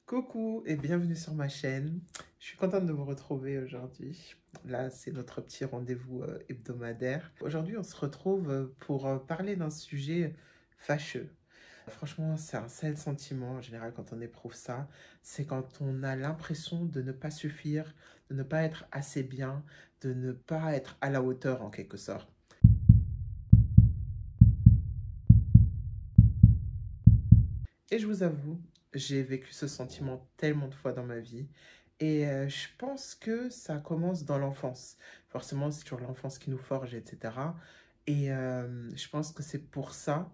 Coucou et bienvenue sur ma chaîne. Je suis contente de vous retrouver aujourd'hui. Là, c'est notre petit rendez-vous hebdomadaire. Aujourd'hui, on se retrouve pour parler d'un sujet fâcheux. Franchement, c'est un sale sentiment en général quand on éprouve ça. C'est quand on a l'impression de ne pas suffire, de ne pas être assez bien, de ne pas être à la hauteur en quelque sorte. Et je vous avoue, j'ai vécu ce sentiment tellement de fois dans ma vie. Et je pense que ça commence dans l'enfance. Forcément, c'est toujours l'enfance qui nous forge, etc. Et je pense que c'est pour ça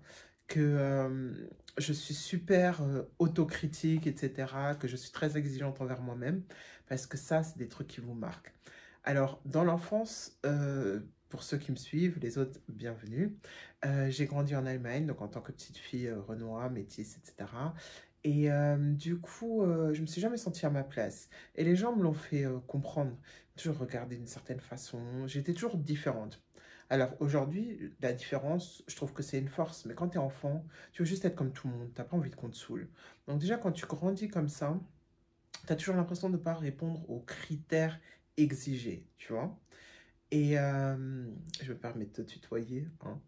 que je suis super autocritique, etc. Que je suis très exigeante envers moi-même. Parce que ça, c'est des trucs qui vous marquent. Alors, dans l'enfance, pour ceux qui me suivent, les autres, bienvenue. J'ai grandi en Allemagne, donc en tant que petite fille renois, métisse, etc. Et du coup, je me suis jamais sentie à ma place. Et les gens me l'ont fait comprendre. Toujours regardé d'une certaine façon. J'étais toujours différente. Alors aujourd'hui, la différence, je trouve que c'est une force. Mais quand tu es enfant, tu veux juste être comme tout le monde. Tu n'as pas envie qu'on te saoule. Donc déjà, quand tu grandis comme ça, tu as toujours l'impression de ne pas répondre aux critères exigés, tu vois. Et je me permets de te tutoyer, hein.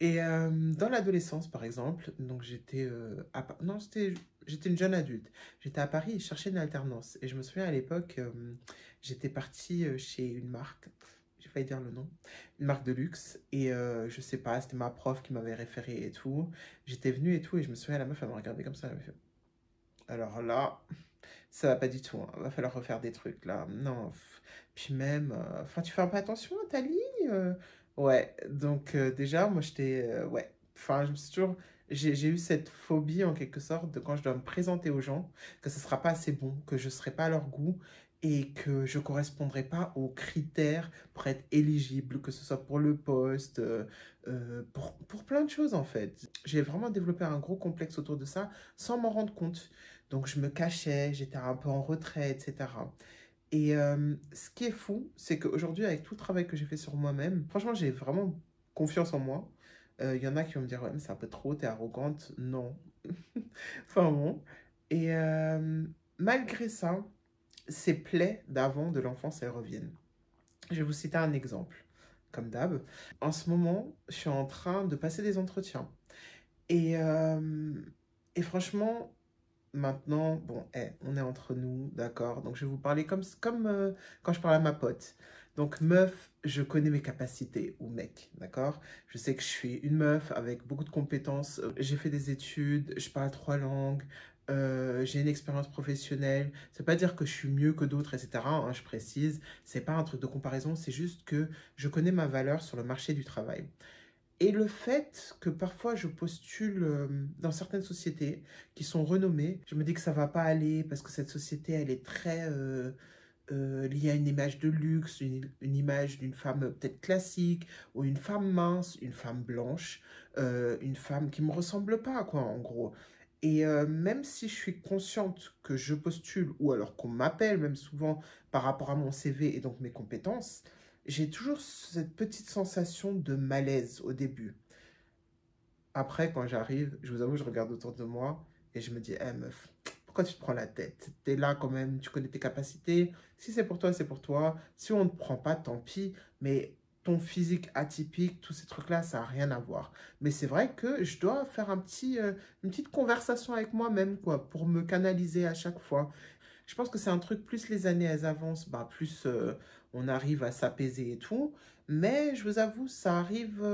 Et dans l'adolescence, par exemple, donc j'étais non, j'étais une jeune adulte. J'étais à Paris et je cherchais une alternance. Et je me souviens à l'époque, j'étais partie chez une marque, j'ai failli dire le nom, une marque de luxe. Et je sais pas, c'était ma prof qui m'avait référé et tout. J'étais venue et tout, et je me souviens, la meuf, elle m'a regardé comme ça, elle m'a fait, alors là, ça va pas du tout, hein. Va falloir refaire des trucs là. Non, puis même, enfin, tu fais un peu attention à ta ligne. Ouais, donc déjà, moi j'étais, ouais, enfin, je me suis toujours, j'ai eu cette phobie en quelque sorte de quand je dois me présenter aux gens, que ce sera pas assez bon, que je serai pas à leur goût et que je correspondrai pas aux critères pour être éligible, que ce soit pour le poste, pour plein de choses en fait. J'ai vraiment développé un gros complexe autour de ça sans m'en rendre compte. Donc je me cachais, j'étais un peu en retrait, etc. Et ce qui est fou, c'est qu'aujourd'hui, avec tout le travail que j'ai fait sur moi-même, franchement, j'ai vraiment confiance en moi. Il y en a qui vont me dire, ouais, mais c'est un peu trop, t'es arrogante. Non. Enfin bon. Et malgré ça, ces plaies d'avant, de l'enfance, elles reviennent. Je vais vous citer un exemple, comme d'hab. En ce moment, je suis en train de passer des entretiens. Et, franchement, maintenant, bon, on est entre nous, d'accord? Donc, je vais vous parler comme quand je parle à ma pote. Donc, meuf, je connais mes capacités, ou mec, d'accord? Je sais que je suis une meuf avec beaucoup de compétences. J'ai fait des études, je parle 3 langues, j'ai une expérience professionnelle. Ça veut pas dire que je suis mieux que d'autres, etc., hein, je précise. C'est pas un truc de comparaison, c'est juste que je connais ma valeur sur le marché du travail. Et le fait que parfois je postule dans certaines sociétés qui sont renommées, je me dis que ça va pas aller parce que cette société, elle est très liée à une image de luxe, une image d'une femme peut-être classique, ou une femme mince, une femme blanche, une femme qui me ressemble pas, quoi, en gros. Et même si je suis consciente que je postule, ou alors qu'on m'appelle même souvent par rapport à mon CV et donc mes compétences, j'ai toujours cette petite sensation de malaise au début. Après, quand j'arrive, je vous avoue, je regarde autour de moi et je me dis, eh meuf, pourquoi tu te prends la tête? T'es là quand même, tu connais tes capacités. Si c'est pour toi, c'est pour toi. Si on ne te prend pas, tant pis. Mais ton physique atypique, tous ces trucs-là, ça n'a rien à voir. Mais c'est vrai que je dois faire une petite conversation avec moi-même, quoi, pour me canaliser à chaque fois. Je pense que c'est un truc, plus les années elles avancent, bah, plus on arrive à s'apaiser et tout. Mais je vous avoue, ça arrive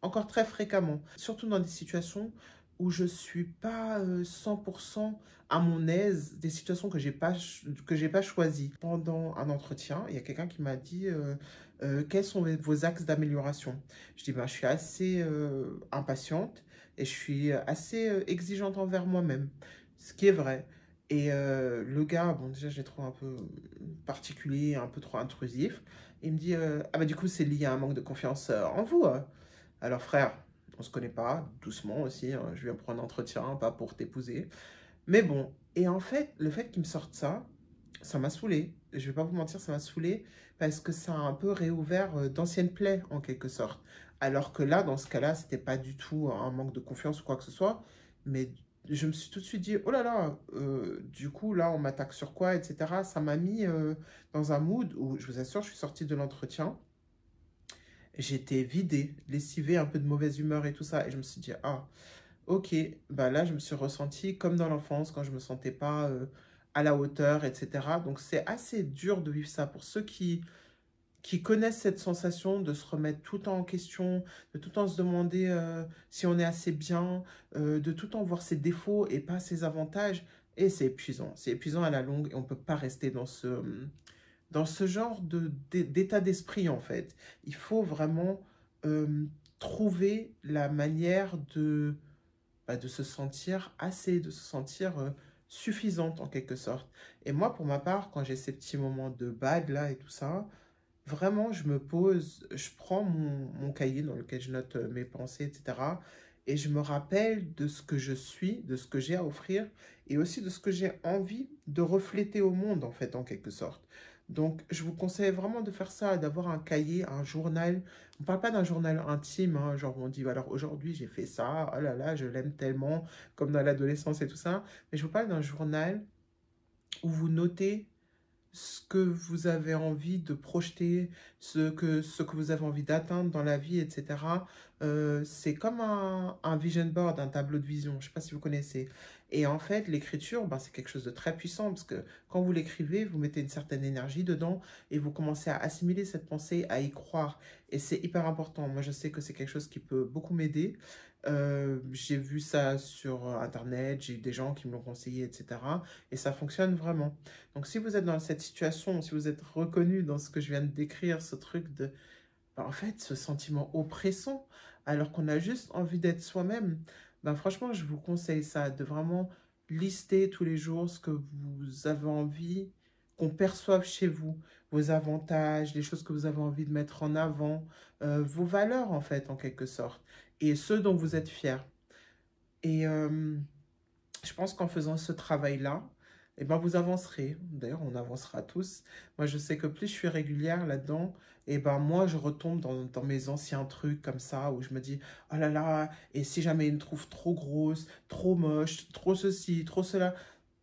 encore très fréquemment. Surtout dans des situations où je suis pas 100% à mon aise, des situations que j'ai pas choisies. Pendant un entretien, il y a quelqu'un qui m'a dit quels sont vos axes d'amélioration. Je dis, bah, je suis assez impatiente et je suis assez exigeante envers moi-même. Ce qui est vrai. Et le gars, bon, déjà, je l'ai trouvé un peu particulier, un peu trop intrusif. Il me dit, ah bah du coup, c'est lié à un manque de confiance en vous, hein. Alors frère, on se connaît pas, doucement aussi, hein, je viens pour un entretien, pas pour t'épouser. Mais bon, et en fait, le fait qu'il me sorte ça, ça m'a saoulé. Je vais pas vous mentir, ça m'a saoulé parce que ça a un peu réouvert d'anciennes plaies, en quelque sorte. Alors que là, dans ce cas-là, c'était pas du tout un manque de confiance ou quoi que ce soit, mais je me suis tout de suite dit, oh là là, du coup, là, on m'attaque sur quoi, etc. Ça m'a mis dans un mood où, je vous assure, je suis sortie de l'entretien. J'étais vidée, lessivée, un peu de mauvaise humeur et tout ça. Et je me suis dit, ah, ok, bah là, je me suis ressentie comme dans l'enfance, quand je me sentais pas à la hauteur, etc. Donc, c'est assez dur de vivre ça. Pour ceux qui connaissent cette sensation de se remettre tout le temps en question, de tout le temps se demander si on est assez bien, de tout le temps voir ses défauts et pas ses avantages. Et c'est épuisant. C'est épuisant à la longue et on ne peut pas rester dans ce genre d'état d'esprit, en fait. Il faut vraiment trouver la manière de se sentir assez, de se sentir suffisante, en quelque sorte. Et moi, pour ma part, quand j'ai ces petits moments de bad, là, et tout ça, vraiment, je me pose, je prends mon cahier dans lequel je note mes pensées, etc. Et je me rappelle de ce que je suis, de ce que j'ai à offrir, et aussi de ce que j'ai envie de refléter au monde, en fait, en quelque sorte. Donc, je vous conseille vraiment de faire ça, d'avoir un cahier, un journal. On ne parle pas d'un journal intime, hein, genre on dit, alors aujourd'hui j'ai fait ça, oh là là, je l'aime tellement, comme dans l'adolescence et tout ça. Mais je vous parle d'un journal où vous notez ce que vous avez envie de projeter, ce que vous avez envie d'atteindre dans la vie, etc. C'est comme un vision board, un tableau de vision. Je ne sais pas si vous connaissez. Et en fait, l'écriture, ben, c'est quelque chose de très puissant parce que quand vous l'écrivez, vous mettez une certaine énergie dedans et vous commencez à assimiler cette pensée, à y croire. Et c'est hyper important. Moi, je sais que c'est quelque chose qui peut beaucoup m'aider. J'ai vu ça sur Internet, j'ai eu des gens qui me l'ont conseillé, etc. Et ça fonctionne vraiment. Donc, si vous êtes dans cette situation, si vous êtes reconnu dans ce que je viens de décrire, ce truc de, ben, en fait, ce sentiment oppressant, alors qu'on a juste envie d'être soi-même, ben, franchement, je vous conseille ça, de vraiment lister tous les jours ce que vous avez envie qu'on perçoive chez vous, vos avantages, les choses que vous avez envie de mettre en avant, vos valeurs, en fait, en quelque sorte, et ceux dont vous êtes fiers. Et je pense qu'en faisant ce travail-là, eh ben, vous avancerez. D'ailleurs, on avancera tous. Moi, je sais que plus je suis régulière là-dedans, et ben moi, je retombe dans mes anciens trucs comme ça, où je me dis, oh là là, et si jamais ils me trouvent trop grosse, trop moche, trop ceci, trop cela.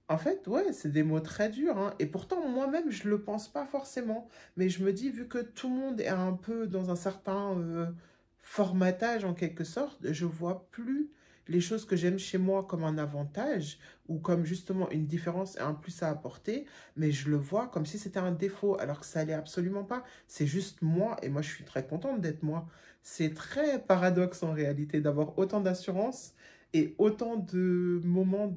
En fait, ouais, c'est des mots très durs, hein. Et pourtant, moi-même, je ne le pense pas forcément. Mais je me dis, vu que tout le monde est un peu dans un certain formatage, en quelque sorte, je vois plus les choses que j'aime chez moi comme un avantage ou comme justement une différence et un plus à apporter, mais je le vois comme si c'était un défaut, alors que ça l'est absolument pas. C'est juste moi, et moi, je suis très contente d'être moi. C'est très paradoxe en réalité d'avoir autant d'assurance et autant de moments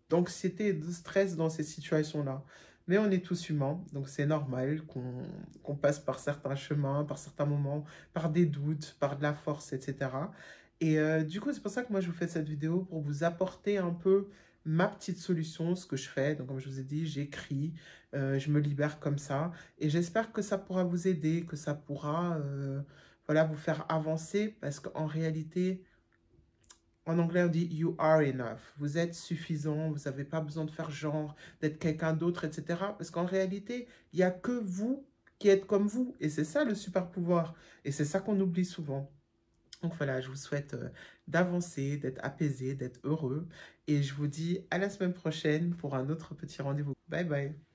d'anxiété et de stress dans ces situations-là. Mais on est tous humains, donc c'est normal qu'on passe par certains chemins, par certains moments, par des doutes, par de la force, etc. Et du coup, c'est pour ça que moi, je vous fais cette vidéo pour vous apporter un peu ma petite solution, ce que je fais. Donc, comme je vous ai dit, j'écris, je me libère comme ça. Et j'espère que ça pourra vous aider, que ça pourra voilà, vous faire avancer parce qu'en réalité, en anglais, on dit you are enough. Vous êtes suffisant, vous n'avez pas besoin de faire genre, d'être quelqu'un d'autre, etc. Parce qu'en réalité, il n'y a que vous qui êtes comme vous. Et c'est ça le super pouvoir. Et c'est ça qu'on oublie souvent. Donc voilà, je vous souhaite d'avancer, d'être apaisé, d'être heureux. Et je vous dis à la semaine prochaine pour un autre petit rendez-vous. Bye bye.